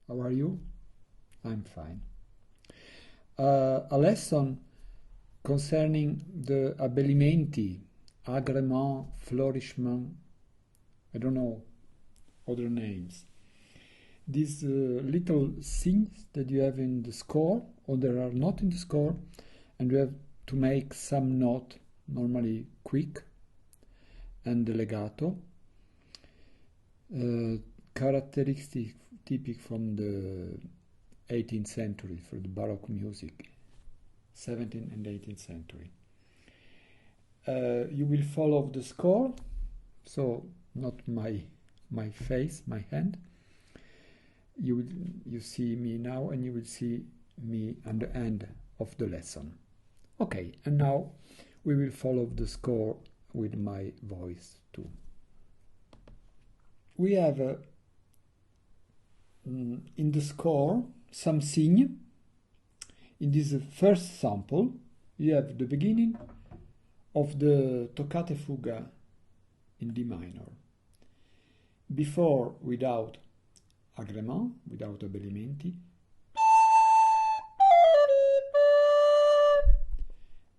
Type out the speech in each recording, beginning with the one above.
How are you? I'm fine. A lesson concerning the abbellimenti, agrément, flourishment, I don't know other names. These little things that you have in the score, or there are not in the score, and you have to make some note, normally quick, and legato. Characteristic typical from the 18th century for the Baroque music, 17th and 18th century. You will follow the score, so not my face, my hand. You see me now, and you will see me at the end of the lesson. Okay, and now we will follow the score with my voice too. We have in the score something. In this first sample, you have the beginning of the toccata fuga in D minor. Before, without agrément, without abbellimenti,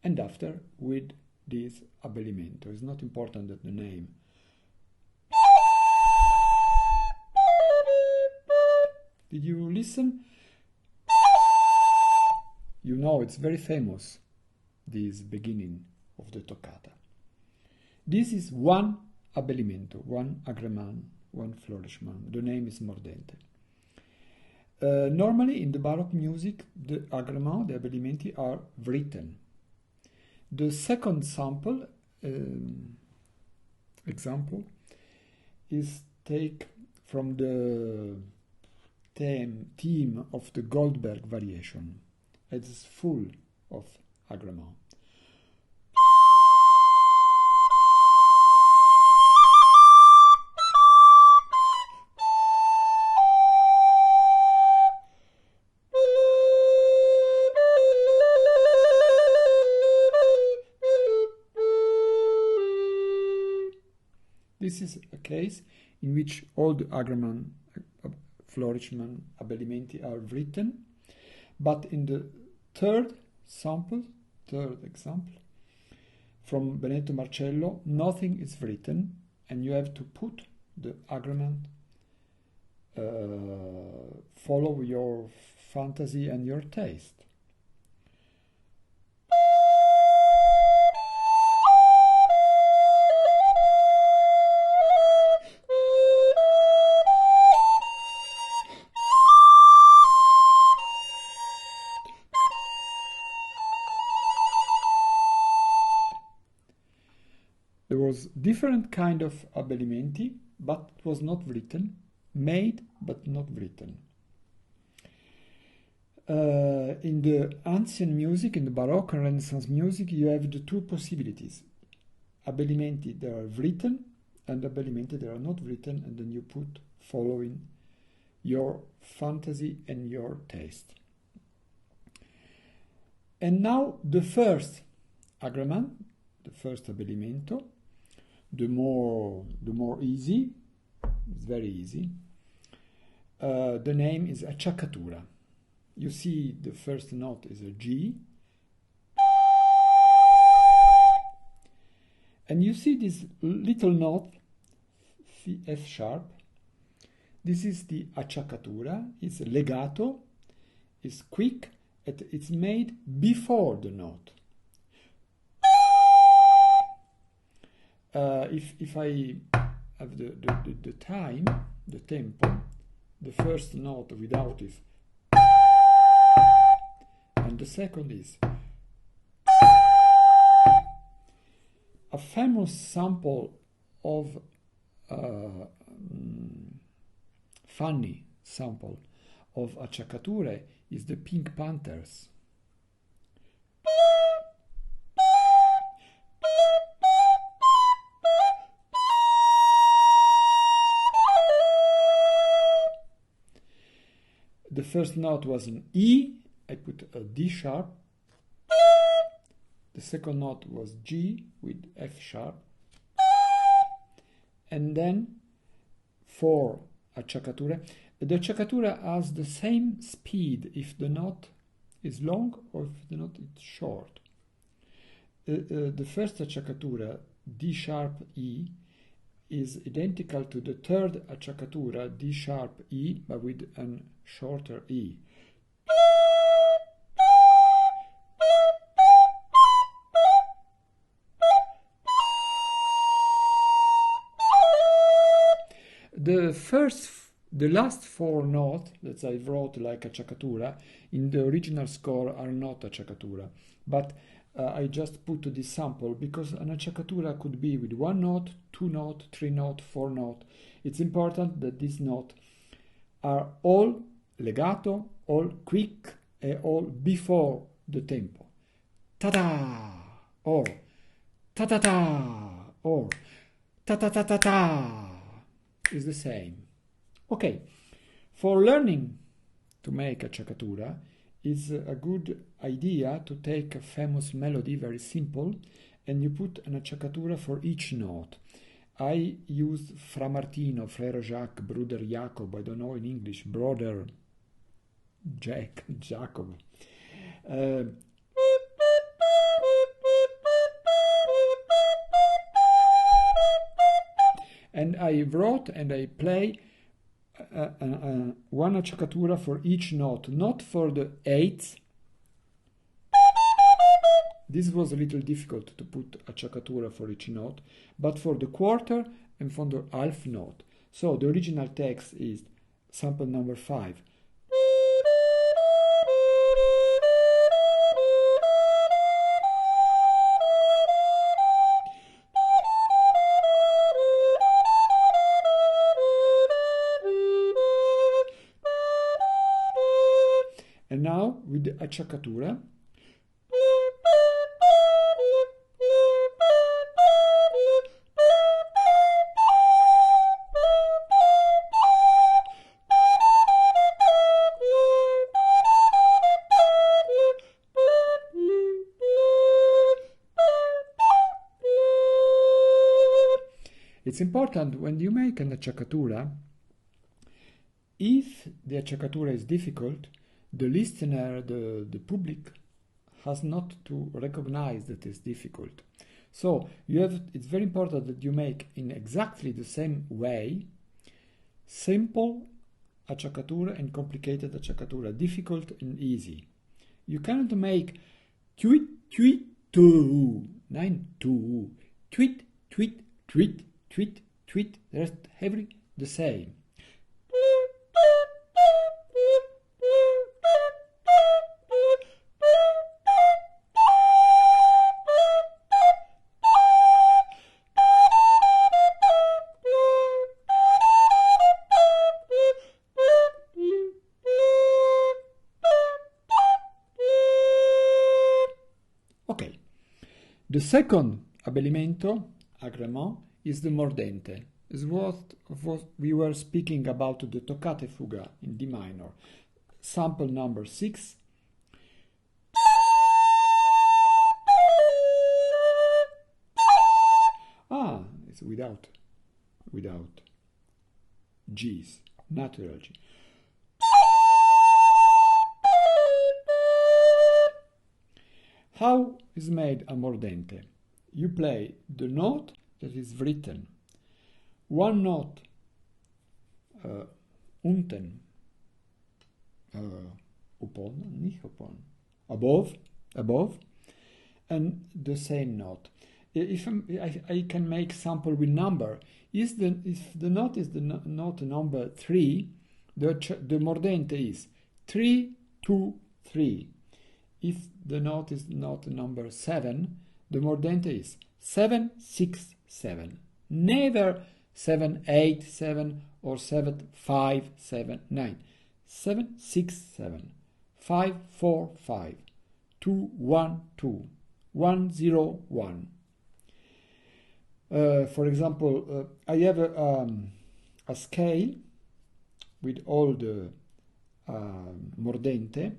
and after with this abbellimento. It's not important that the name. Did you listen? You know it's very famous, this beginning of the toccata. This is one abbellimento, one agrément, one flourishment. The name is mordente. Normally in the Baroque music, the agrément, the abbellimenti are written. The second sample, example, is take from the theme of the Goldberg variation. It's full of agrément. This is a case in which all the agrément, flourishment, abbellimenti are written, but in the third example, from Benedetto Marcello, nothing is written, and you have to put the agrément, follow your fantasy and your taste. There was different kind of abbellimenti, but it was not written, made but not written. In the ancient music, in the Baroque and Renaissance music, you have the two possibilities. Abbellimenti that are written and abbellimenti that are not written, and then you put following your fantasy and your taste. And now the first agrément, the first abbellimento, the more easy, it's very easy. The name is acciaccatura. You see the first note is a G, and you see this little note F sharp. This is the acciaccatura. It's legato, it's quick, it's made before the note. If I have the time, the tempo, the first note without is, and the second is. A famous sample of funny sample of acciaccature is the Pink Panthers. The first note was an E, I put a D sharp. The second note was G with F sharp. And then for acciaccatura, The acciaccatura has the same speed if the note is long or if the note is short. The first acciaccatura, D sharp E, is identical to the third acciaccatura, D sharp E, but with a shorter E. The last four notes that I wrote like acciaccatura in the original score are not acciaccatura, but I just put this sample because an acciaccatura could be with one note, two note, three note, four note. It's important that these notes are all legato, all quick, and all before the tempo. Ta-da! Or ta-ta-ta! Or ta-ta-ta-ta-ta! Is the same. Okay, for learning to make acciaccatura, it's a good idea to take a famous melody, very simple, and you put an acciaccatura for each note. I used Fra Martino, Frère Jacques, Bruder Jacob, I don't know in English, Brother Jacob. And I wrote and I play one acciaccatura for each note, not for the eighths. This was a little difficult to put acciaccatura for each note, but for the quarter and for the half note. So the original text is sample number 5. And now with the acciaccatura, it's important when you make an acciaccatura, if the acciaccatura is difficult, the listener, the public, has not to recognize that it's difficult. So it's very important that you make in exactly the same way simple acciaccatura and complicated acciaccatura, difficult and easy. You cannot make tweet, tweet, two, 9, 2, tweet, tweet, tweet, tweet, tweet, rest every the same. Okay, the second abbellimento, agrément, is the mordente. Is what we were speaking about the toccate fuga in D minor. Sample number 6. It's without G's, natural G. How is made a mordente? You play the note that is written. One note, unten, above, and the same note. If I can make sample with number, if the note is the note number 3, the mordente is 3, 2, 3. If the note is not number 7, the mordente is 7, 6, 7. Never 7, 8, 7 or 7, 5, 7, 9. 7, 6, 7. 5, 4, 5. 2, 1, 2. 1, 0, 1. For example, I have a scale with all the mordente.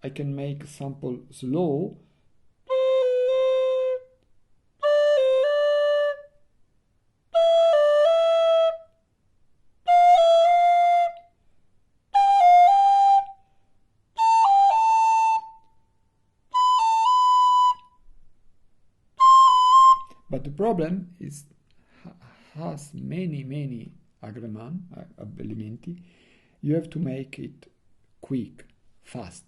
I can make sample slow. But the problem is has many agreement, abbellimenti. You have to make it quick, fast.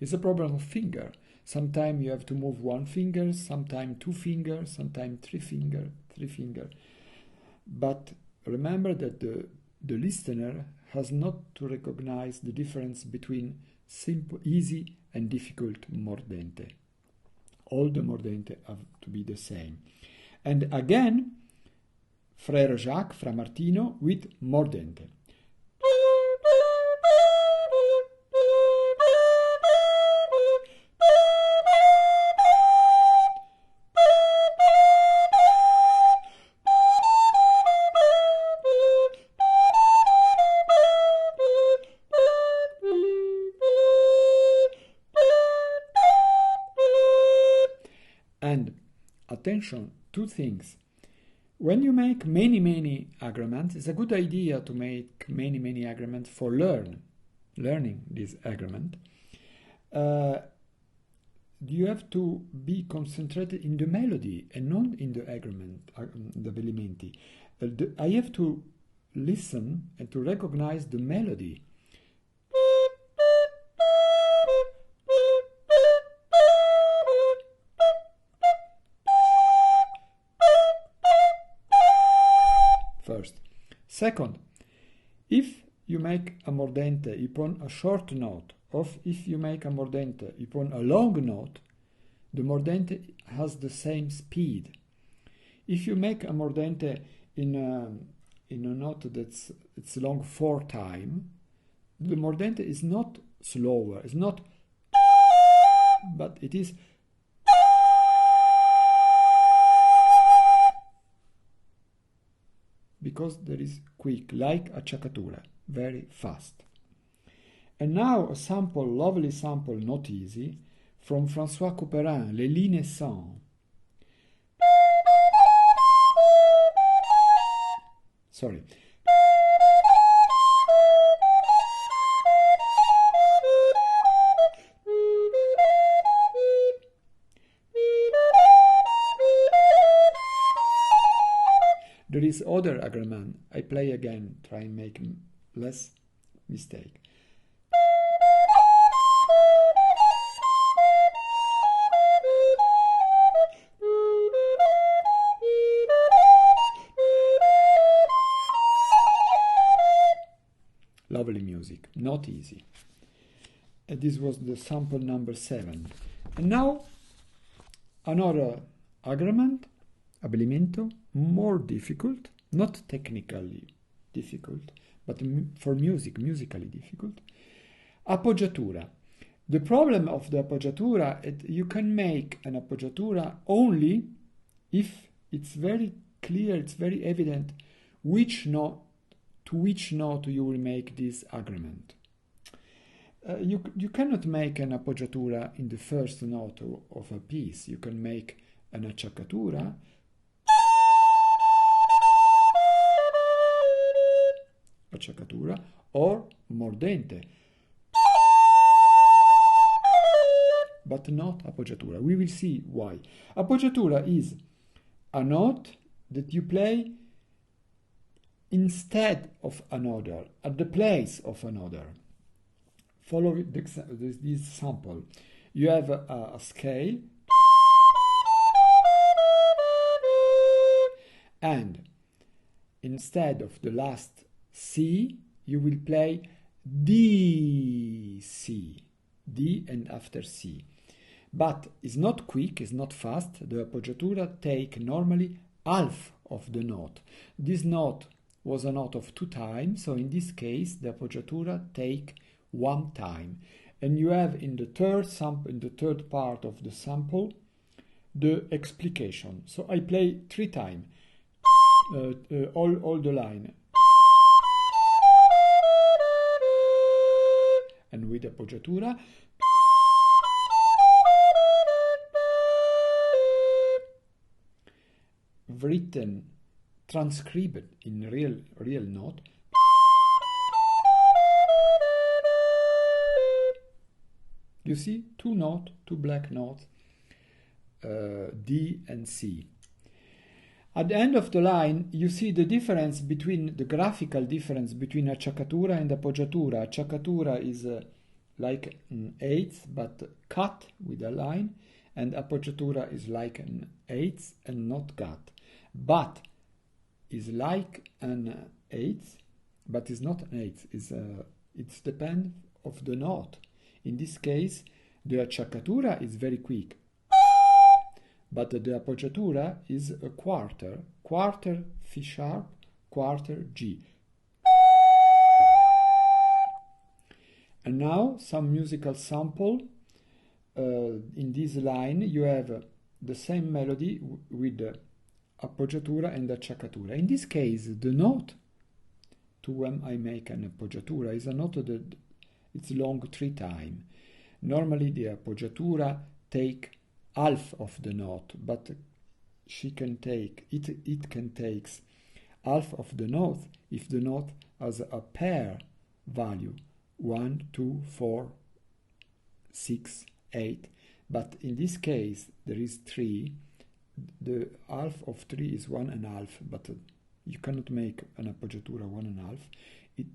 It's a problem of finger. Sometimes you have to move one finger, sometimes two fingers, sometimes three finger. But remember that the listener has not to recognize the difference between simple, easy and difficult mordente. All the mordente have to be the same. And again, Frère Jacques, Fra Martino with mordente. And attention, two things. When you make many agreements, it's a good idea to make many agreements for learning this agreement. You have to be concentrated in the melody and not in the agreement, the abbellimenti. I have to listen and to recognize the melody. First. Second, if you make a mordente upon a short note, or if you make a mordente upon a long note, the mordente has the same speed. If you make a mordente in a note that's long 4 times, the mordente is not slower, it's not, but it is. Because there is quick, like acciaccatura, very fast. And now a sample, lovely sample, not easy, from François Couperin, Les Lignes Sans. Sorry. There is other agreement. I play again, try and make less mistake. Lovely music, not easy. And this was the sample number 7. And now another agreement, abbellimento, more difficult, not technically difficult, but for musically difficult. Appoggiatura. The problem of the appoggiatura is you can make an appoggiatura only if it's very clear, it's very evident to which note you will make this agreement. You cannot make an appoggiatura in the first note of a piece. You can make an acciaccatura or mordente, but not appoggiatura. We will see why. Appoggiatura is a note that you play instead of another, at the place of another. Follow this sample. You have a scale, and instead of the last C, you will play D, C, D and after C. But it's not quick, it's not fast. The appoggiatura take normally half of the note. This note was a note of 2 times, so in this case the appoggiatura take 1 time. And you have in the third part of the sample the explication. So I play 3 times all the line. And with appoggiatura, written, transcribed in real note, You see, two notes, two black notes, D and C. At the end of the line, you see the difference between the graphical difference between acciaccatura and appoggiatura. Acciaccatura is like an eighth but cut with a line, and appoggiatura is like an eighth and not cut, but is like an eighth, but is not an eighth. It's depend of the note. In this case, the acciaccatura is very quick, but the appoggiatura is a quarter, quarter F sharp, quarter G. And now some musical sample. In this line you have the same melody with the appoggiatura and the acciaccatura. In this case, the note to when I make an appoggiatura is a note that it's long 3 times. Normally the appoggiatura take half of the note, but she can take it can take half of the note if the note has a pair value 1, 2, 4, 6, 8, but in this case there is 3. The half of 3 is 1.5, but you cannot make an appoggiatura 1.5.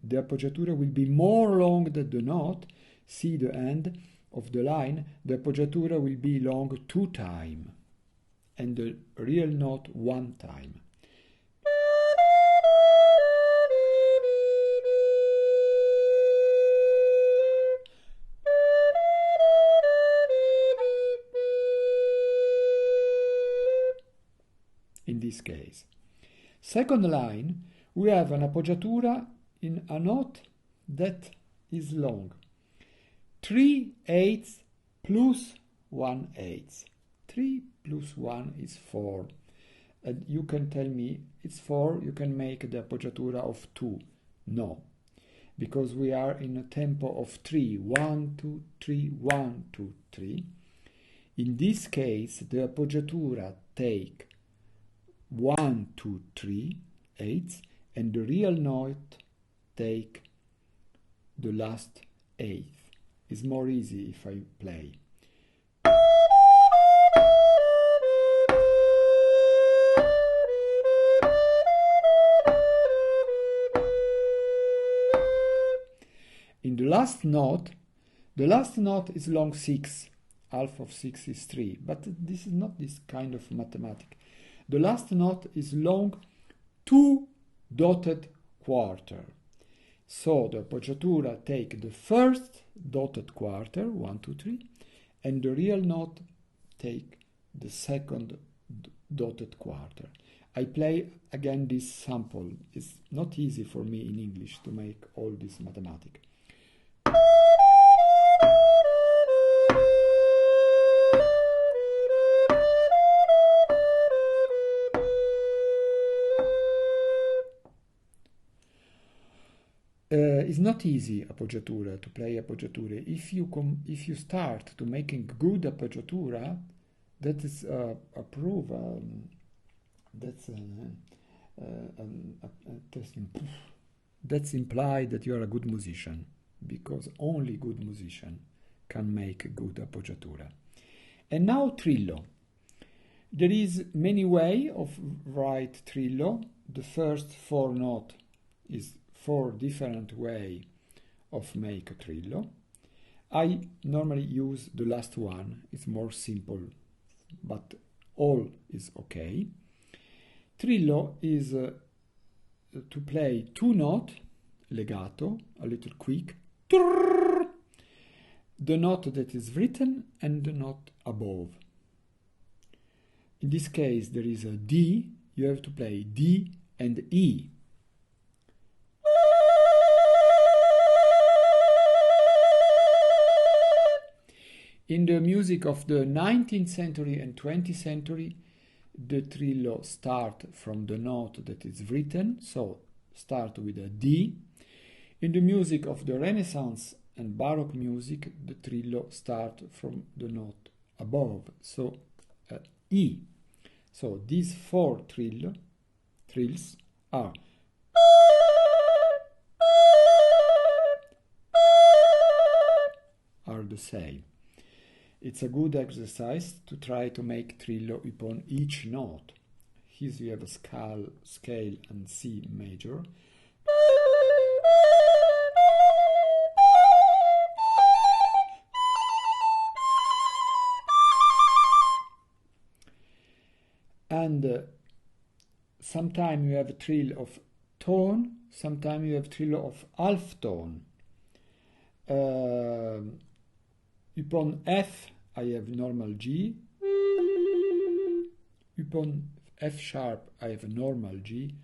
The appoggiatura will be more long than the note. See the end of the line, the appoggiatura will be long 2 times and the real note 1 time. In this case. Second line, we have an appoggiatura in a note that is long. 3/8 plus 1/8. 3 plus 1 is 4. And you can tell me it's 4, you can make the appoggiatura of 2. No, because we are in a tempo of 3. 1, 2, 3, 1, 2, 3. In this case, the appoggiatura take 1, 2, 3, 8, and the real note take the last 8. It's more easy if I play. In the last note is long 6. Half of 6 is 3, but this is not this kind of mathematics. The last note is long 2 dotted quarter. So the appoggiatura take the first dotted quarter, 1, 2, 3, and the real note take the second dotted quarter. I play again this sample. It's not easy for me in English to make all this mathematics. It's not easy appoggiatura, to play appoggiatura. If you start to making good appoggiatura, that is a proof. That's implied that you are a good musician, because only good musician can make good appoggiatura. And now trillo. There is many way of write trillo. The first 4 note is 4 different way of make a trillo. I normally use the last one. It's more simple, but all is okay. Trillo is to play 2 notes, legato, a little quick, the note that is written and the note above. In this case, there is a D. You have to play D and E. In the music of the 19th century and 20th century, the trillo start from the note that is written, so start with a D. In the music of the Renaissance and Baroque music, the trillo start from the note above, so E. So these 4 trills are the same. It's a good exercise to try to make trillo upon each note. Here you have a scale and C major. And sometimes you have a trill of tone, sometimes you have trillo of half tone. Upon F, I have normal G. Upon F sharp, I have a normal G.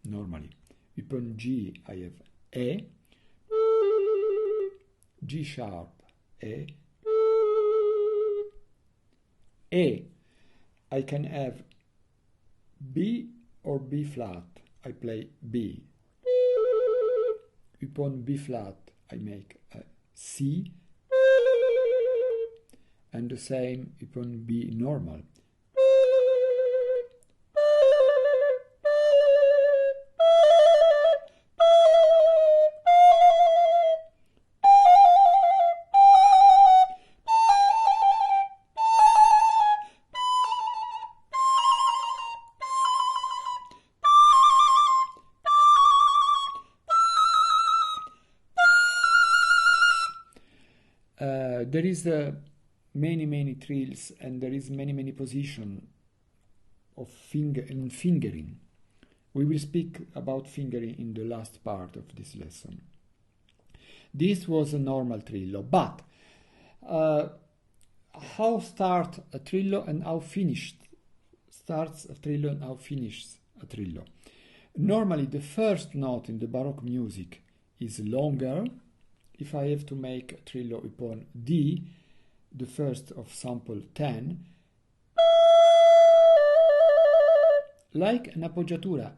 Normally. Upon G, I have A. G sharp, A. A, I can have B or B flat. I play B. Upon B flat, I make a C. And the same upon B normal. There is many trills, and there is many position of fingering. We will speak about fingering in the last part of this lesson. This was a normal trillo, but how start a trillo and how starts a trillo and how finishes a trillo? Normally the first note in the Baroque music is longer. If I have to make a trillo upon D, the first of sample 10, like an appoggiatura.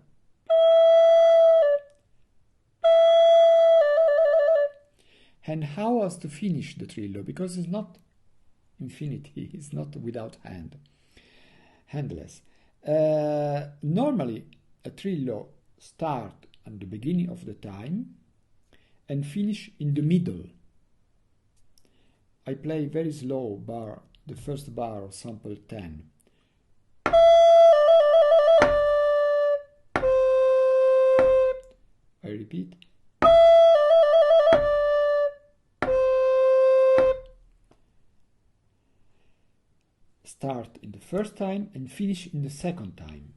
And how was to finish the trillo? Because it's not infinity, it's not without handless. Normally a trillo starts at the beginning of the time and finish in the middle. I play very slow bar, the first bar of sample 10. I repeat. Start in the first time and finish in the second time.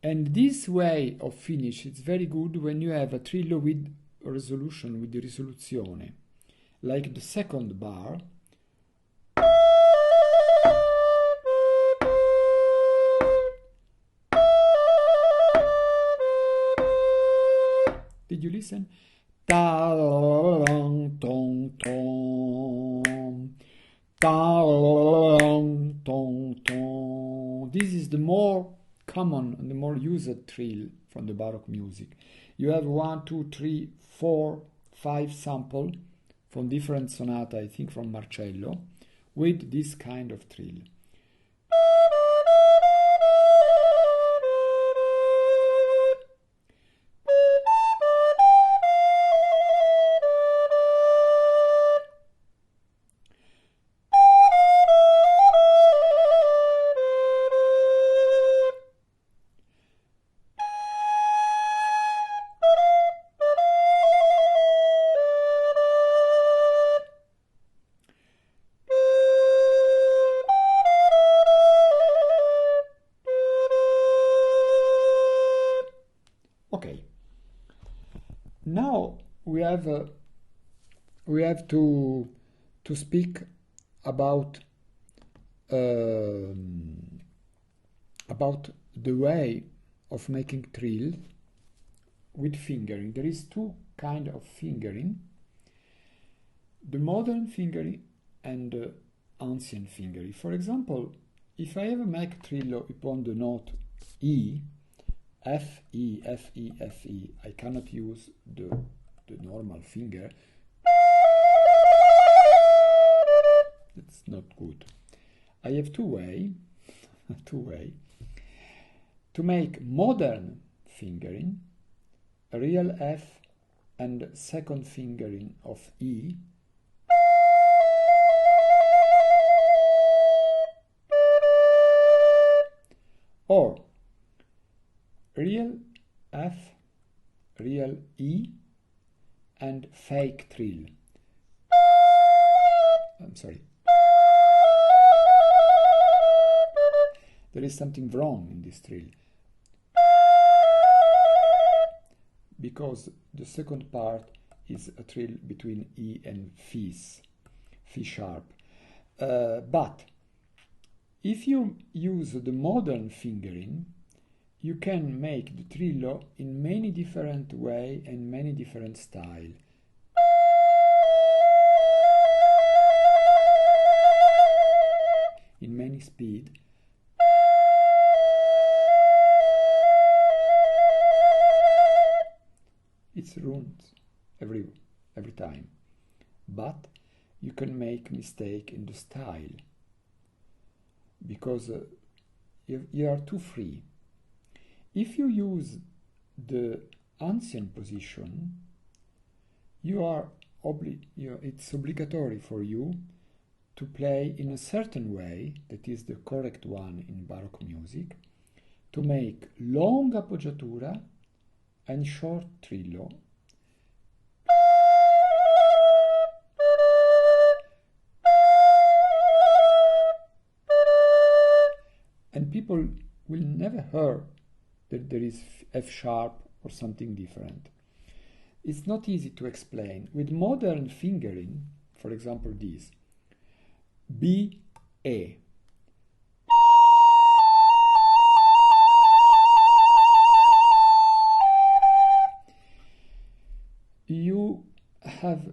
And this way of finish is very good when you have a trillo with resolution, with the risoluzione, like the second bar. Did you listen? Ta-dong, tong, tong. Ta-dong, tong, tong. This is the more common and the more used trill from the Baroque music. You have 1, 2, 3, 4, 5 sample from different sonata, I think from Marcello, with this kind of trill. Now we have to speak about the way of making trill with fingering. There is two kind of fingering: the modern fingering and the ancient fingering. For example, if I ever make trillo upon the note E, F, E, F, E, F, E, I cannot use the normal finger. It's not good. I have two way to make modern fingering, a real F and second fingering of E. or real F, real E, and fake trill. I'm sorry. There is something wrong in this trill, because the second part is a trill between E and Fis, F sharp. But if you use the modern fingering, you can make the trillo in many different ways and many different styles. In many speed. It's runs every time, but you can make mistake in the style because you are too free. If you use the ancient position, it's obligatory for you to play in a certain way, that is the correct one in Baroque music, to make long appoggiatura and short trillo. And people will never hear that there is F sharp or something different. It's not easy to explain. With modern fingering, for example this, B, A.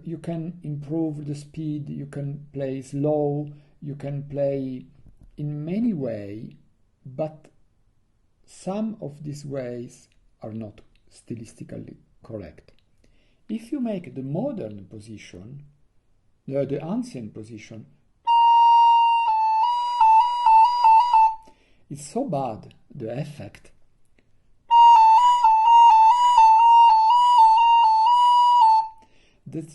You can improve the speed, you can play slow, you can play in many ways, but some of these ways are not stylistically correct. If you make the modern position, the ancient position, it's so bad, the effect, that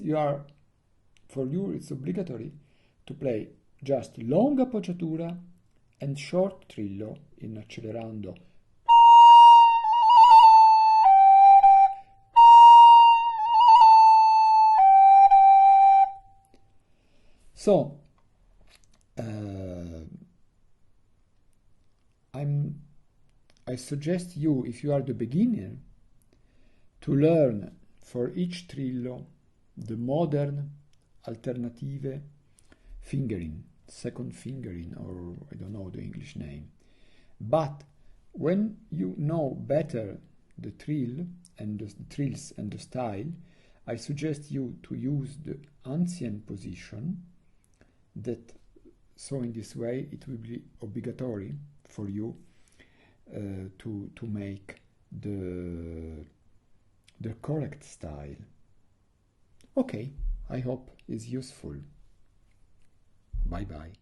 for you it's obligatory to play just long appoggiatura and short trillo in accelerando. So I suggest you, if you are the beginner, to learn for each trillo the modern alternative fingering, second fingering, or I don't know the English name. But when you know better the trill and the trills and the style, I suggest you to use the ancient position, so in this way it will be obligatory for you to make the correct style. Okay, I hope it's useful. Bye bye.